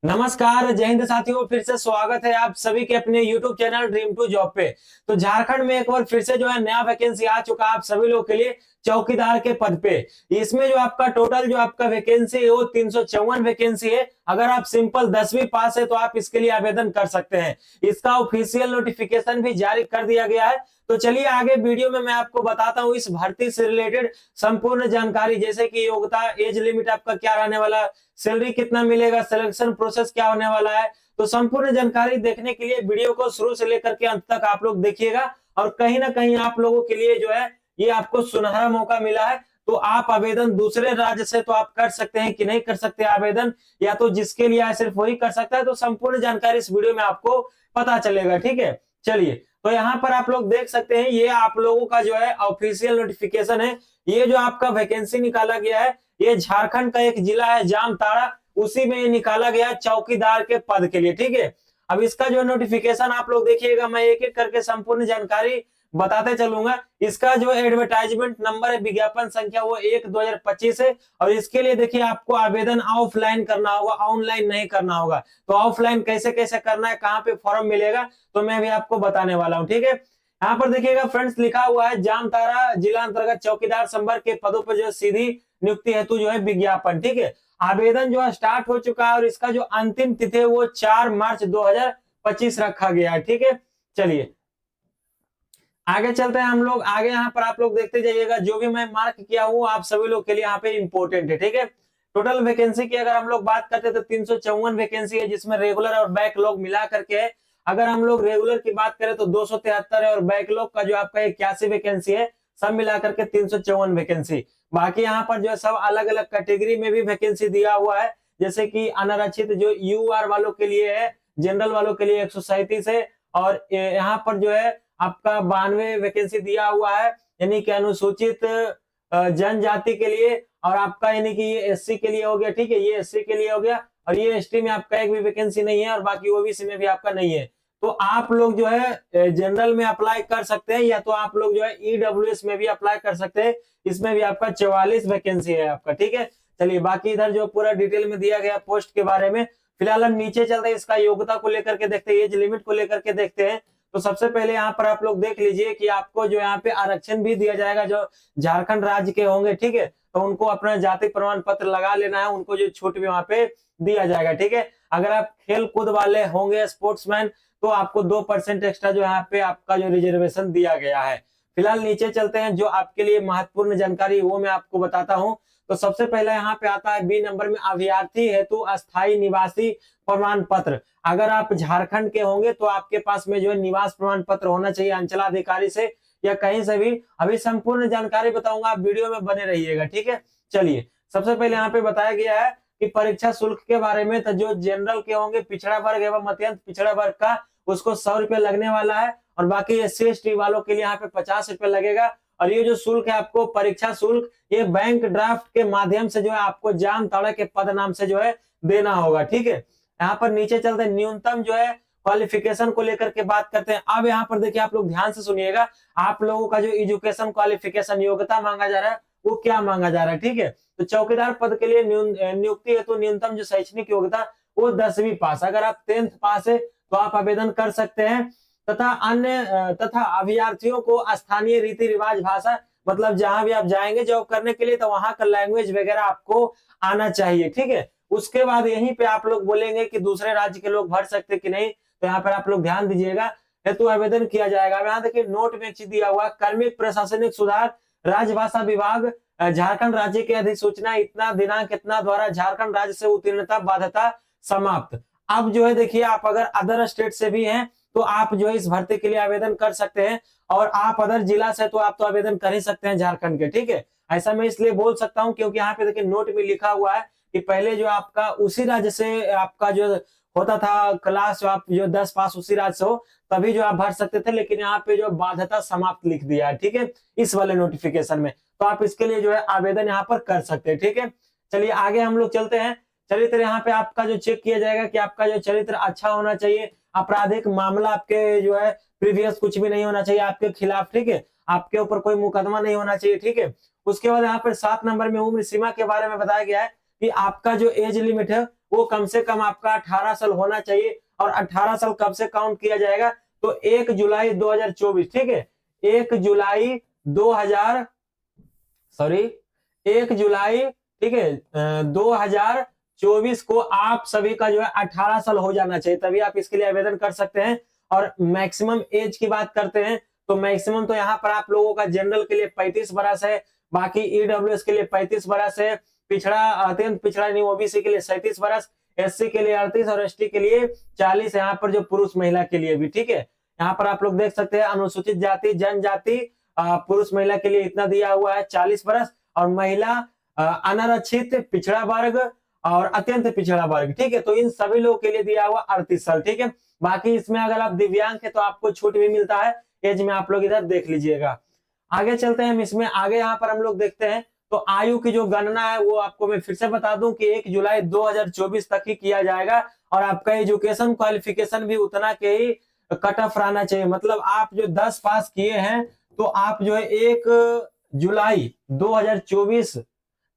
नमस्कार, जय हिंद साथियों। फिर से स्वागत है आप सभी के अपने YouTube channel dream to job पे। तो झारखंड में एक बार फिर से जो है नया वैकेंसी आ चुका है आप सभी लोग के लिए, चौकीदार के पद पे। इसमें जो आपका टोटल जो आपका वैकेंसी है वो 354 वैकेंसी है। अगर आप सिंपल 10वीं पास है तो आप इसके लिए आवेदन कर सकते हैं। इसका ऑफिशियल नोटिफिकेशन भी जारी कर दिया गया है। तो चलिए आगे वीडियो में मैं आपको बताता हूँ इस भर्ती से रिलेटेड संपूर्ण जानकारी, जैसे कि योग्यता, एज लिमिट आपका क्या रहने वाला, सैलरी कितना मिलेगा, सिलेक्शन प्रोसेस क्या होने वाला है। तो संपूर्ण जानकारी देखने के लिए वीडियो को शुरू से लेकर के अंत तक आप लोग देखिएगा। और कहीं ना कहीं आप लोगों के लिए जो है ये आपको सुनहरा मौका मिला है। तो आप आवेदन दूसरे राज्य से तो आप कर सकते हैं कि नहीं कर सकते आवेदन, या तो जिसके लिए है सिर्फ वही कर सकता है। तो संपूर्ण जानकारी इस वीडियो में आपको पता चलेगा, ठीक है। चलिए, तो यहाँ पर आप लोग देख सकते हैं ये आप लोगों का जो है ऑफिशियल नोटिफिकेशन है। ये जो आपका वैकेंसी निकाला गया है ये झारखंड का एक जिला है जामताड़ा, उसी में ये निकाला गया चौकीदार के पद के लिए, ठीक है। अब इसका जो नोटिफिकेशन आप लोग देखिएगा, मैं एक एक करके संपूर्ण जानकारी बताते चलूंगा। इसका जो एडवर्टाइजमेंट नंबर है, विज्ञापन संख्या, वो 1/2025 है। और इसके लिए देखिए आपको आवेदन ऑफलाइन करना होगा, ऑनलाइन नहीं करना होगा। तो ऑफलाइन कैसे कैसे करना है, कहाँ पे फॉर्म मिलेगा, तो मैं भी आपको बताने वाला हूँ, ठीक है। यहाँ पर देखिएगा फ्रेंड्स, लिखा हुआ है जामताड़ा जिला अंतर्गत चौकीदार संवर्ग के पदों पर जो सीधी नियुक्ति हेतु जो है विज्ञापन, ठीक है। आवेदन जो है स्टार्ट हो चुका है और इसका जो अंतिम तिथि है वो 4 मार्च 2025 रखा गया है, ठीक है। चलिए आगे चलते हैं हम लोग आगे। यहाँ पर आप लोग देखते जाइएगा, जो भी मैं मार्क किया हूँ आप सभी लोग के लिए यहाँ पे इंपॉर्टेंट है, ठीक है। टोटल वैकेंसी की अगर हम लोग बात करते हैं तो 354 वैकेंसी है, जिसमें रेगुलर और बैकलॉग मिला करके है। अगर हम लोग रेगुलर की बात करें तो 273 है, और बैकलॉग का जो आपका 81 वैकेंसी है, सब मिला करके 354 वैकेंसी। बाकी यहाँ पर जो है सब अलग अलग कैटेगरी में भी वैकेंसी दिया हुआ है, जैसे कि अनारक्षित जो यूआर वालों के लिए है, जनरल वालों के लिए 137 है। और यहाँ पर जो है आपका 92 वैकेंसी दिया हुआ है, यानी कि अनुसूचित जनजाति के लिए। और आपका यानी कि ये एससी के लिए हो गया, ठीक है, ये एससी के लिए हो गया। और ये एसटी में आपका एक भी वैकेंसी नहीं है, और बाकी ओबीसी में भी आपका नहीं है। तो आप लोग जो है जनरल में अप्लाई कर सकते हैं, या तो आप लोग जो है ईडब्ल्यूएस में भी अप्लाई कर सकते हैं। इसमें भी आपका 44 वैकेंसी है आपका, ठीक है। चलिए बाकी इधर जो पूरा डिटेल में दिया गया पोस्ट के बारे में, फिलहाल हम नीचे चलते हैं, इसका योग्यता को लेकर के देखते हैं, एज लिमिट को लेकर के देखते हैं। तो सबसे पहले यहाँ पर आप लोग देख लीजिए कि आपको जो यहाँ पे आरक्षण भी दिया जाएगा, जो झारखंड राज्य के होंगे, ठीक है। तो उनको अपना जाति प्रमाण पत्र लगा लेना है, उनको जो छूट भी वहां पे दिया जाएगा, ठीक है। अगर आप खेल कूद वाले होंगे, स्पोर्ट्समैन, तो आपको 2% एक्स्ट्रा जो यहाँ पे आपका जो रिजर्वेशन दिया गया है। फिलहाल नीचे चलते हैं, जो आपके लिए महत्वपूर्ण जानकारी वो मैं आपको बताता हूँ। तो सबसे पहले यहाँ पे आता है बी नंबर में, अभ्यर्थी हेतु अस्थायी निवासी प्रमाण पत्र। अगर आप झारखंड के होंगे तो आपके पास में जो है निवास प्रमाण पत्र होना चाहिए अंचलाधिकारी से या कहीं से भी। अभी संपूर्ण जानकारी बताऊंगा, आप वीडियो में बने रहिएगा, ठीक है। चलिए सबसे पहले यहाँ पे बताया गया है कि परीक्षा शुल्क के बारे में। तो जो जनरल के होंगे, पिछड़ा वर्ग एवं अत्यंत पिछड़ा वर्ग का, उसको 100 रुपये लगने वाला है। और बाकी एससी एसटी वालों के लिए यहाँ पे 50 रुपये लगेगा। और ये जो शुल्क है आपको परीक्षा शुल्क, ये बैंक ड्राफ्ट के माध्यम से जो है आपको जामताड़ा के पद नाम से जो है देना होगा, ठीक है। यहाँ पर नीचे चलते हैं, न्यूनतम जो है क्वालिफिकेशन को लेकर के बात करते हैं। अब यहाँ पर देखिए आप लोग ध्यान से सुनिएगा, आप लोगों का जो एजुकेशन क्वालिफिकेशन योग्यता मांगा जा रहा है वो क्या मांगा जा रहा है, ठीक है। तो चौकीदार पद के लिए नियुक्ति है तो न्यूनतम जो शैक्षणिक योग्यता वो 10वीं पास। अगर आप 10th पास है तो आप आवेदन कर सकते हैं। तथा अभ्यर्थियों को स्थानीय रीति रिवाज भाषा, मतलब जहां भी आप जाएंगे जॉब करने के लिए तो वहां का लैंग्वेज वगैरह आपको आना चाहिए, ठीक है। उसके बाद यहीं पे आप लोग बोलेंगे कि दूसरे राज्य के लोग भर सकते कि नहीं, तो यहाँ पर आप लोग ध्यान दीजिएगा, हेतु आवेदन किया जाएगा। यहाँ देखिए नोट में एक चीज दिया हुआ, कार्मिक प्रशासनिक सुधार राजभाषा विभाग झारखंड राज्य की अधिसूचना इतना दिनांक इतना द्वारा झारखंड राज्य से उत्तीर्णता बाध्यता समाप्त। अब जो है देखिए, आप अगर अदर स्टेट से भी हैं तो आप जो है इस भर्ती के लिए आवेदन कर सकते हैं। और आप अदर जिला से तो आप तो आवेदन कर ही सकते हैं झारखंड के, ठीक है। ऐसा मैं इसलिए बोल सकता हूं क्योंकि यहाँ पे देखिए नोट में लिखा हुआ है कि पहले जो आपका उसी राज्य से आपका जो होता था क्लास, जो आप जो 10 पास उसी राज्य से हो तभी जो आप भर सकते थे, लेकिन यहाँ पे जो बाध्यता समाप्त लिख दिया है, ठीक है, इस वाले नोटिफिकेशन में। तो आप इसके लिए जो है आवेदन यहाँ पर कर सकते हैं, ठीक है। चलिए आगे हम लोग चलते हैं। चरित्र यहाँ पे आपका जो चेक किया जाएगा कि आपका जो चरित्र अच्छा होना चाहिए, आपराधिक मामला आपके जो है प्रीवियस कुछ भी नहीं होना चाहिए आपके खिलाफ, ठीक है, आपके ऊपर कोई मुकदमा नहीं होना चाहिए, ठीक है। उसके बाद यहाँ पर 7 नंबर में उम्र सीमा के बारे में बताया गया है कि आपका जो एज लिमिट है वो कम से कम आपका 18 साल होना चाहिए। और 18 साल कब से काउंट किया जाएगा, तो 1 जुलाई 2024, ठीक है, 1 जुलाई 2000 सॉरी 1 जुलाई, ठीक है, 2024 को आप सभी का जो है 18 साल हो जाना चाहिए, तभी आप इसके लिए आवेदन कर सकते हैं। और मैक्सिमम एज की बात करते हैं तो मैक्सिमम तो यहाँ पर आप लोगों का जनरल के लिए 35 बरस है, बाकी ईडब्ल्यूएस के लिए 35 बरस है, पिछड़ा अत्यंत पिछड़ा नहीं ओबीसी के लिए 37 बरस, एससी के लिए 38 और एसटी के लिए 40, यहाँ पर जो पुरुष महिला के लिए भी, ठीक है। यहाँ पर आप लोग देख सकते हैं अनुसूचित जाति जनजाति पुरुष महिला के लिए इतना दिया हुआ है 40 बरस, और महिला अनारक्षित पिछड़ा वर्ग और अत्यंत पिछड़ा वर्ग, ठीक है, तो इन सभी लोगों के लिए दिया हुआ 38 साल, ठीक है। बाकी इसमें अगर आप दिव्यांग है तो आपको छूट भी मिलता है, एज में आप लोग इधर देख लीजिएगा। आगे चलते हैं हम इसमें, आगे यहाँ पर हम लोग देखते हैं तो आयु की जो गणना है वो आपको मैं फिर से बता दूं कि 1 जुलाई 2024 तक ही किया जाएगा, और आपका एजुकेशन क्वालिफिकेशन भी उतना के ही कट ऑफ रहना चाहिए। मतलब आप जो 10 पास किए हैं तो आप जो है 1 जुलाई 2024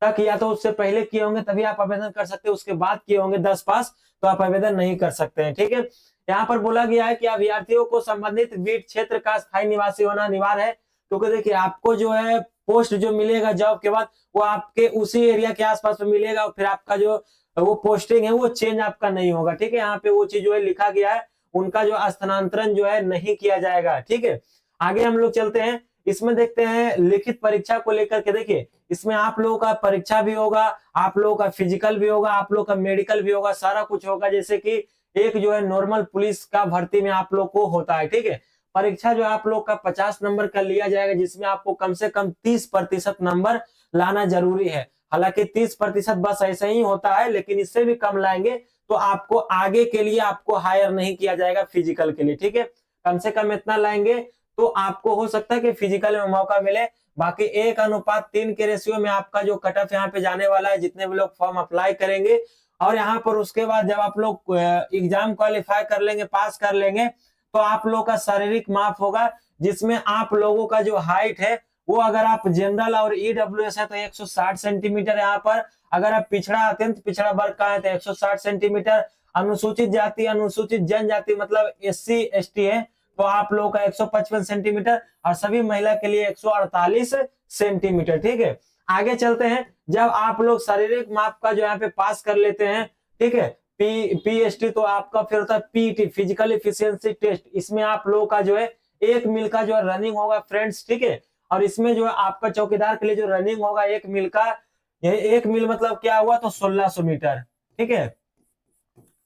तक या तो उससे पहले किए होंगे तभी आप आवेदन कर सकते हैं, उसके बाद किए होंगे 10 पास तो आप आवेदन नहीं कर सकते हैं, ठीक है। यहाँ पर बोला गया है कि अभ्यर्थियों को संबंधित बीट क्षेत्र का स्थायी निवासी होना अनिवार्य है, क्योंकि देखिए आपको जो है पोस्ट जो मिलेगा जॉब के बाद वो आपके उसी एरिया के आसपास में मिलेगा, और फिर आपका जो वो पोस्टिंग है वो चेंज आपका नहीं होगा, ठीक है। यहाँ पे वो चीज जो है लिखा गया है, उनका जो स्थानांतरण जो है नहीं किया जाएगा, ठीक है। आगे हम लोग चलते हैं, इसमें देखते हैं लिखित परीक्षा को लेकर के। देखिए इसमें आप लोगों का परीक्षा भी होगा, आप लोगों का फिजिकल भी होगा, आप लोग का मेडिकल भी होगा, सारा कुछ होगा। जैसे कि एक जो है नॉर्मल पुलिस का भर्ती में आप लोग को होता है, ठीक है। परीक्षा जो आप लोग का 50 नंबर का लिया जाएगा, जिसमें आपको कम से कम 30% नंबर लाना जरूरी है। हालांकि 30% बस ऐसे ही होता है, लेकिन इससे भी कम लाएंगे तो आपको आगे के लिए आपको हायर नहीं किया जाएगा फिजिकल के लिए, ठीक है। कम से कम इतना लाएंगे तो आपको हो सकता है कि फिजिकल में मौका मिले। बाकी 1:3 के रेशियो में आपका जो कट ऑफ यहाँ पे जाने वाला है, जितने भी लोग फॉर्म अप्लाई करेंगे। और यहाँ पर उसके बाद जब आप लोग एग्जाम क्वालिफाई कर लेंगे, पास कर लेंगे, तो आप लोगों का शारीरिक माप होगा, जिसमें आप लोगों का जो हाइट है वो अगर आप जनरल और ईडब्ल्यूएस है तो 160 सेंटीमीटर यहाँ पर, अगर आप पिछड़ा अत्यंत पिछड़ा वर्ग का है तो 160 सेंटीमीटर, अनुसूचित जाति अनुसूचित जनजाति मतलब एससी एसटी है तो आप लोगों का 155 सेंटीमीटर, और सभी महिला के लिए 148 सेंटीमीटर, ठीक है। आगे चलते हैं, जब आप लोग शारीरिक माप का जो यहाँ पे पास कर लेते हैं, ठीक है, पीएसटी, तो आपका फिर होता है पीटी फिजिकल एफिशिएंसी टेस्ट। इसमें आप लोगों का जो है 1 मील का जो है रनिंग होगा फ्रेंड्स, ठीक है। और इसमें जो है आपका चौकीदार के लिए जो रनिंग होगा 1 मील का, ये 1 मील मतलब क्या हुआ, तो 1600 मीटर, ठीक है,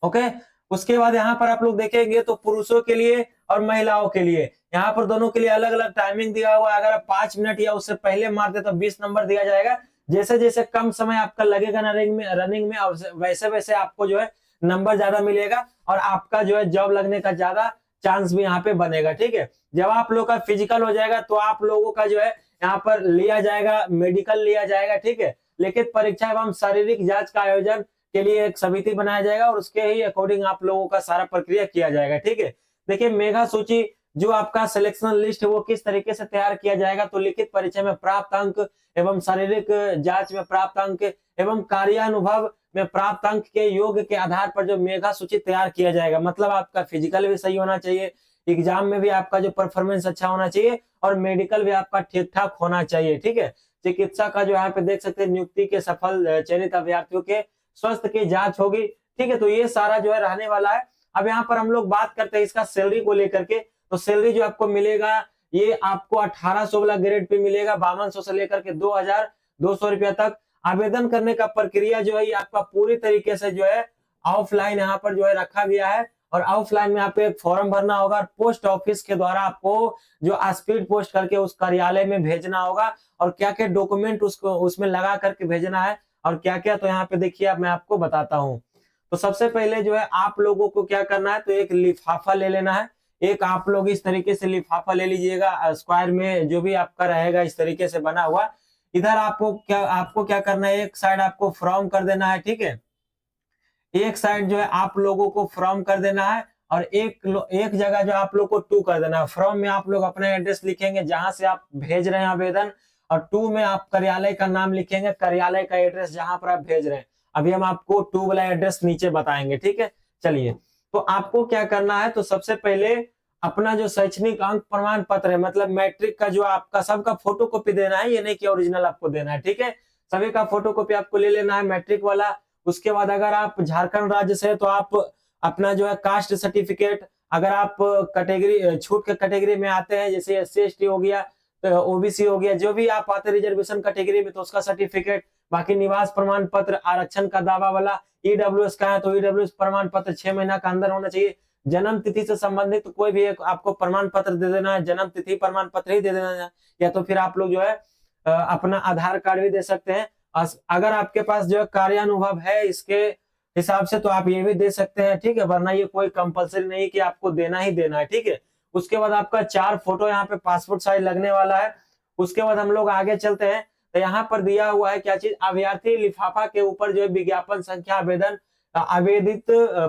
ओके। उसके बाद यहाँ पर आप लोग देखेंगे तो पुरुषों के लिए और महिलाओं के लिए यहाँ पर दोनों के लिए अलग अलग टाइमिंग दिया हुआ है। अगर आप 5 मिनट या उससे पहले मारते तो 20 नंबर दिया जाएगा। जैसे जैसे कम समय आपका लगेगा ना रनिंग में वैसे वैसे आपको जो है नंबर ज्यादा मिलेगा, और आपका जो है जॉब लगने का ज्यादा चांस भी यहाँ पे बनेगा, ठीक है। जब आप लोग का फिजिकल हो जाएगा तो आप लोगों का जो है यहाँ पर लिया जाएगा, मेडिकल लिया जाएगा, ठीक है। लिखित परीक्षा एवं शारीरिक जांच का आयोजन के लिए एक समिति बनाया जाएगा, और उसके ही अकॉर्डिंग आप लोगों का सारा प्रक्रिया किया जाएगा, ठीक है। देखिए मेगा सूची जो आपका सिलेक्शन लिस्ट है वो किस तरीके से तैयार किया जाएगा, तो लिखित परीक्षा में प्राप्त अंक एवं शारीरिक जांच में प्राप्त अंक एवं कार्यानुभव में प्राप्त अंक के योग के आधार पर जो मेगा सूची तैयार किया जाएगा। मतलब आपका फिजिकल भी सही होना चाहिए, एग्जाम में भी आपका जो परफॉर्मेंस अच्छा होना चाहिए, और मेडिकल भी आपका ठीक ठाक होना चाहिए, ठीक है। चिकित्सा का जो यहाँ पे देख सकते हैं नियुक्ति के सफल चयनित अभ्यर्थियों के स्वास्थ्य की जांच होगी, ठीक है। तो ये सारा जो है रहने वाला है। अब यहाँ पर हम लोग बात करते हैं इसका सैलरी को लेकर के, तो सैलरी जो आपको मिलेगा ये आपको 1800 वाला ग्रेड पे मिलेगा, 5200 से लेकर के 2200 रुपया तक। आवेदन करने का प्रक्रिया जो है ये आपका पूरी तरीके से जो है ऑफलाइन यहाँ पर जो है रखा गया है, और ऑफलाइन में आपको एक फॉर्म भरना होगा, और पोस्ट ऑफिस के द्वारा आपको जो स्पीड पोस्ट करके उस कार्यालय में भेजना होगा, और क्या क्या डॉक्यूमेंट उसको उसमें लगा करके भेजना है और क्या क्या, तो यहाँ पे देखिए अब मैं आपको बताता हूँ। तो सबसे पहले जो है आप लोगों को क्या करना है, तो एक लिफाफा ले लेना है। एक आप लोग इस तरीके से लिफाफा ले लीजिएगा, स्क्वायर में जो भी आपका रहेगा इस तरीके से बना हुआ। इधर आपको क्या करना है, एक साइड आपको फ्रॉम कर देना है, ठीक है। एक साइड जो है आप लोगों को फ्रॉम कर देना है, और एक जगह जो आप लोग को टू कर देना है। फ्रॉम में आप लोग अपना एड्रेस लिखेंगे जहां से आप भेज रहे हैं आवेदन, और टू में आप कार्यालय का नाम लिखेंगे, कार्यालय का एड्रेस जहां पर आप भेज रहे हैं। अभी हम आपको 2 वाला एड्रेस नीचे बताएंगे, ठीक है। चलिए, तो आपको क्या करना है, तो सबसे पहले अपना जो शैक्षणिक अंक प्रमाण पत्र है, मतलब मैट्रिक का जो आपका सबका फोटोकॉपी देना है, ये नहीं कि ओरिजिनल आपको देना है, ठीक है। सभी का फोटोकॉपी आपको ले लेना है मैट्रिक वाला। उसके बाद अगर आप झारखंड राज्य से, तो आप अपना जो है कास्ट सर्टिफिकेट, अगर आप कैटेगरी छूट के कैटेगरी में आते हैं, जैसे SC ST हो गया, तो OBC हो गया, जो भी आप आते हैं रिजर्वेशन कैटेगरी में, तो उसका सर्टिफिकेट। बाकी निवास प्रमाण पत्र, आरक्षण का दावा वाला, EWS का है तो EWS प्रमाण पत्र 6 महीना का अंदर होना चाहिए। जन्म तिथि से संबंधित तो कोई भी एक आपको प्रमाण पत्र दे देना है, जन्म तिथि प्रमाण पत्र ही दे देना है, या तो फिर आप लोग जो है अपना आधार कार्ड भी दे सकते हैं। अगर आपके पास जो है कार्यानुभव है इसके हिसाब से, तो आप ये भी दे सकते हैं, ठीक है। वरना ये कोई कंपलसरी नहीं कि आपको देना ही देना है, ठीक है। उसके बाद आपका 4 फोटो यहाँ पे पासपोर्ट साइज लगने वाला है। उसके बाद हम लोग आगे चलते हैं, तो यहाँ पर दिया हुआ है क्या चीज, अभ्यर्थी लिफाफा के ऊपर जो है विज्ञापन संख्या, आवेदन आवेदित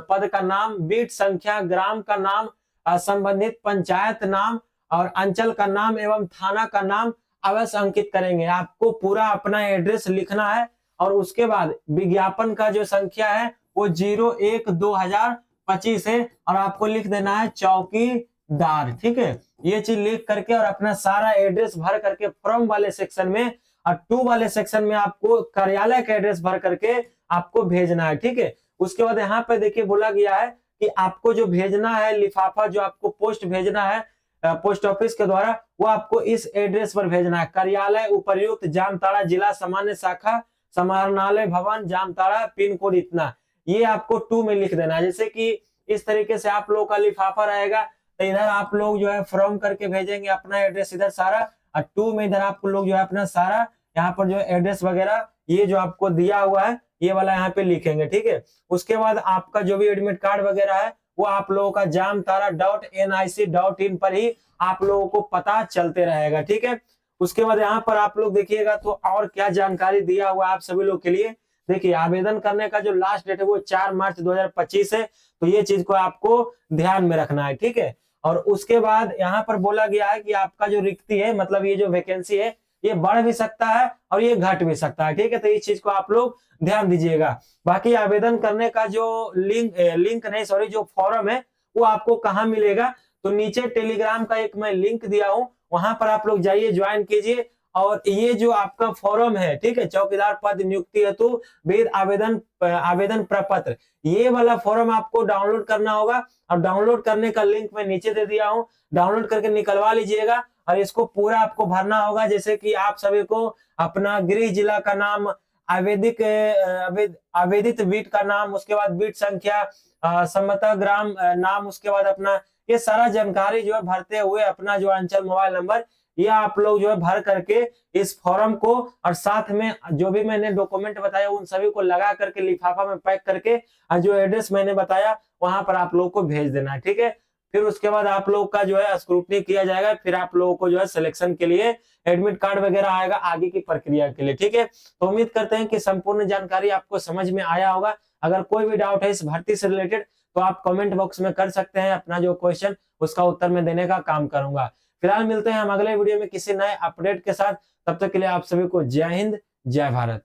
पद का नाम, बीट संख्या, ग्राम का नाम, संबंधित पंचायत नाम और अंचल का नाम एवं थाना का नाम अवश्य अंकित करेंगे। आपको पूरा अपना एड्रेस लिखना है, और उसके बाद विज्ञापन का जो संख्या है वो 01/2025 है, और आपको लिख देना है चौकीदार, ठीक है। ये चीज लिख करके और अपना सारा एड्रेस भर करके फ्रॉम वाले सेक्शन में, और 2 वाले सेक्शन में आपको कार्यालय का एड्रेस भर करके आपको भेजना है, ठीक है। उसके बाद यहाँ पे देखिए बोला गया है कि आपको जो भेजना है लिफाफा, जो आपको पोस्ट भेजना है पोस्ट ऑफिस के द्वारा, वो आपको इस एड्रेस पर भेजना है। कार्यालय उपर्युक्त जामताड़ा, जिला सामान्य शाखा समाहरणालय भवन जामताड़ा, पिन कोड इतना। ये आपको 2 में लिख देना है। जैसे कि इस तरीके से आप लोगों का लिफाफा रहेगा, तो इधर आप लोग जो है फ्रॉम करके भेजेंगे अपना एड्रेस इधर सारा, और 2 में इधर आप लोग जो है अपना सारा यहाँ पर जो एड्रेस वगैरह ये जो आपको दिया हुआ है ये वाला यहाँ पे लिखेंगे, ठीक है। उसके बाद आपका जो भी एडमिट कार्ड वगैरह है वो आप लोगों का jamtara.nic.in पर ही आप लोगों को पता चलते रहेगा, ठीक है। उसके बाद यहाँ पर आप लोग देखिएगा तो और क्या जानकारी दिया हुआ है आप सभी लोग के लिए। देखिए, आवेदन करने का जो लास्ट डेट है वो 4 मार्च 2025 है, तो ये चीज को आपको ध्यान में रखना है, ठीक है। और उसके बाद यहाँ पर बोला गया है कि आपका जो रिक्ति है, मतलब ये जो वैकेंसी है, ये बढ़ भी सकता है और ये घट भी सकता है, ठीक है। तो इस चीज को आप लोग ध्यान दीजिएगा। बाकी आवेदन करने का जो जो फॉर्म है वो आपको कहाँ मिलेगा, तो नीचे टेलीग्राम का एक मैं लिंक दिया हूं, वहां पर आप लोग जाइए, ज्वाइन कीजिए। और ये जो आपका फॉर्म है, ठीक है, चौकीदार पद नियुक्ति हेतु वेद आवेदन प्रपत्र, ये वाला फॉर्म आपको डाउनलोड करना होगा। और डाउनलोड करने का लिंक मैं नीचे दे दिया हूं, डाउनलोड करके निकलवा लीजिएगा, और इसको पूरा आपको भरना होगा। जैसे कि आप सभी को अपना गृह जिला का नाम, आवेदित बीट का नाम, उसके बाद बीट संख्या, संबद्ध ग्राम नाम, उसके बाद अपना ये सारा जानकारी जो है भरते हुए अपना जो अंचल मोबाइल नंबर, ये आप लोग जो है भर करके इस फॉर्म को, और साथ में जो भी मैंने डॉक्यूमेंट बताया उन सभी को लगा करके लिफाफा में पैक करके, और जो एड्रेस मैंने बताया वहां पर आप लोग को भेज देना है, ठीक है। फिर उसके बाद आप लोग का जो है स्क्रूटनी किया जाएगा, फिर आप लोगों को जो है सिलेक्शन के लिए एडमिट कार्ड वगैरह आएगा आगे की प्रक्रिया के लिए, ठीक है। तो उम्मीद करते हैं कि संपूर्ण जानकारी आपको समझ में आया होगा। अगर कोई भी डाउट है इस भर्ती से रिलेटेड, तो आप कमेंट बॉक्स में कर सकते हैं, अपना जो क्वेश्चन उसका उत्तर मैं देने का काम करूंगा। फिलहाल मिलते हैं हम अगले वीडियो में किसी नए अपडेट के साथ, तब तक के लिए आप सभी को जय हिंद, जय भारत।